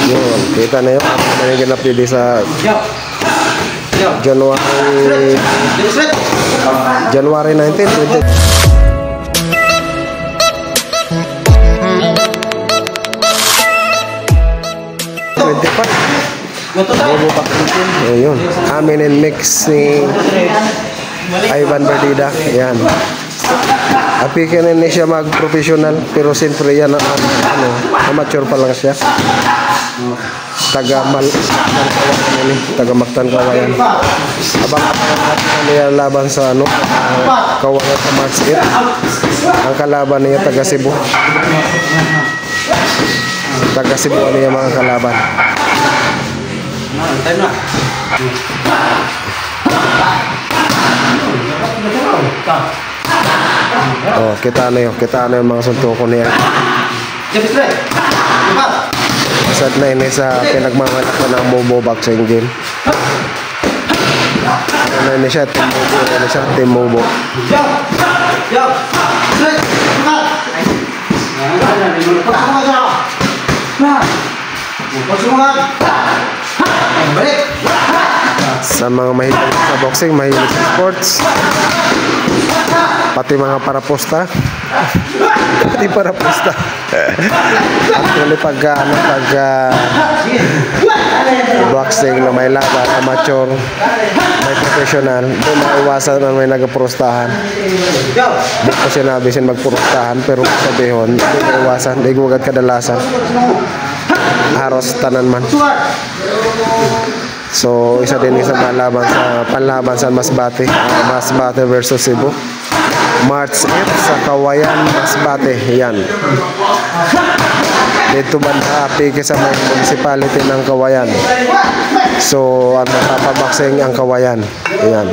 Yun, kita na yun. Ako na yung ganap dito sa January 19, 2025. Ayun, amin and mix ni Ivan Berdida. Yan. Apikin na siya mag-professional, pero siyempre yan amateur pa lang siya. Taga Mactan Kawayan. Abang-abangan natin niya laban sa Kawayan sa March 8. Ang kalaban niya taga Cebu. Taga Cebu niya mga kalaban. Oh, kita na yung mga suntuko niya. Sad na ini sa pinagmamalak na ng Momo boxing game. Ano ini siya, Team Momo. Sa mga mahilig sa boxing, mahilig sa sports, pati mga paraposta. Pati paraposta. Actually pag boxing na may laban, amateur, may professional, doon maiwasan na may nagpurustahan. Di ko sinabi sin magpurustahan, pero sabihin, di maiwasan, di ko agad kadalasan. Haros tanan man. So isa din sa panlaban sa Masbate, Masbate versus Cebu. March 8 sa Kawayan, Masbate. Yan. Dito banda apike sa municipality ng Kawayan. So ang papaboxing ang Kawayan. Yan.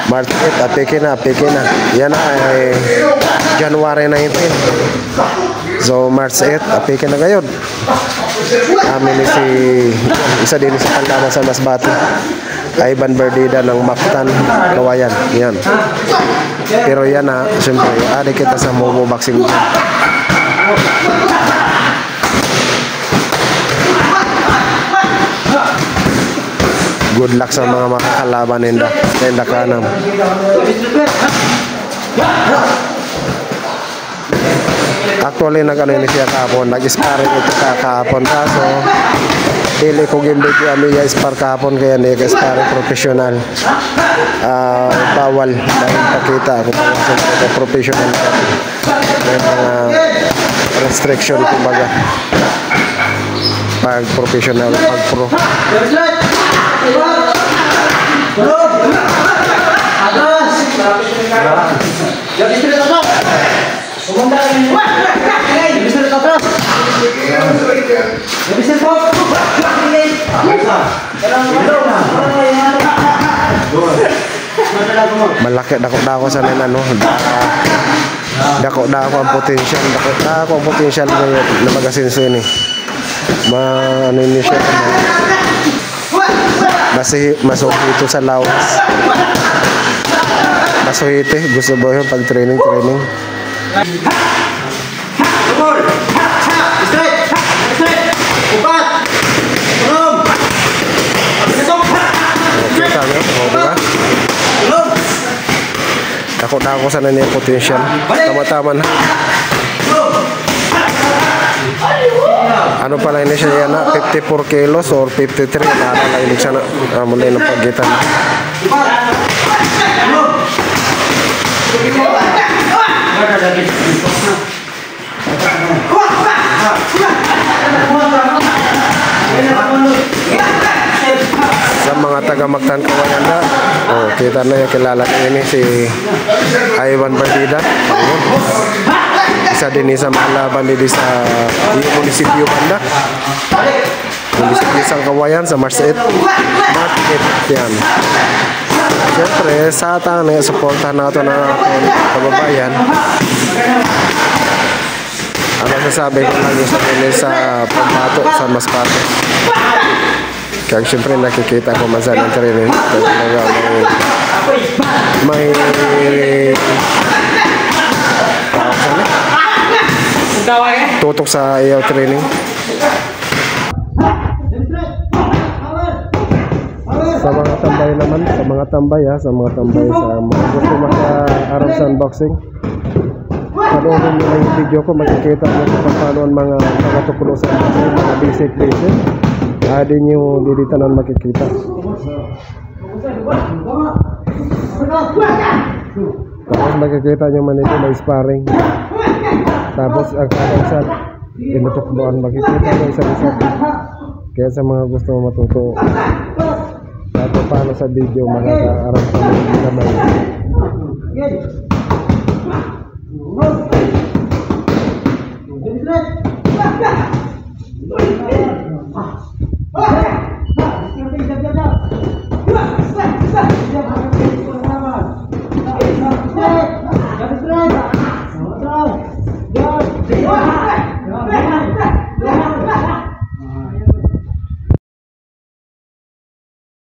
March 8, apike na. Yan ay January 19. So March 8, apike na ngayon. Amin si isa din sa panlaban sa Masbate, Ivan Berdida ng Mactan Kawayan. Yan. Pero yan siyempre, adi kita sa Momo boxing. Good luck sa mga makakalaban nenda kanam. Actually nag-ano siya kahapon, nag-sparring ito kahapon, kaso dili ko gimbig kami spar kahapon, kaya hindi ka-sparring professional. Bawal dahil pakita kung sa professional, may mga restriction kumbaga pag professional, pag pro. Malaki dako sa nila dako ang potential, dako ang potential na magasinso ini. Ano ni siya masuhito sa lawas. Masuhite, gusto ba yun pag training. Dako sana niya potential. Tama-tama na. Ano pala ini siya yan 54 kilos or 53 na nalailig siya na muli ng pagitan. Sa mga taga Mactan Kawayan na, kita na yung kilala ini si Ivan Berdida. Isa din sa malaban din sa munisipyo banda. Munisipyo sa Kawayan sa March 8. Yan. Siyempre, sa atin na supportan natin na kababayan. Ano sasabi ko lang sa pagbato sa Masbate. Kaya siyempre nakikita ko man sa ng training. May tutok sa ayaw training. Sa mga tambay naman, sa mga tambay sa mga gusto maka-Arab sa unboxing, panoorin nyo yung video ko, makikita nyo kung paano ang mga pagkatukulo sa unboxing, mga basic. Di nyo diditanan makikita. Tapos makikita nyo man ito may sparring. Tapos ang kalasan, inutukbuan, makikita nyo isa-isa. Kaya sa mga gusto matuto, tapos paano sa video makaka-Arab sa mga kamay.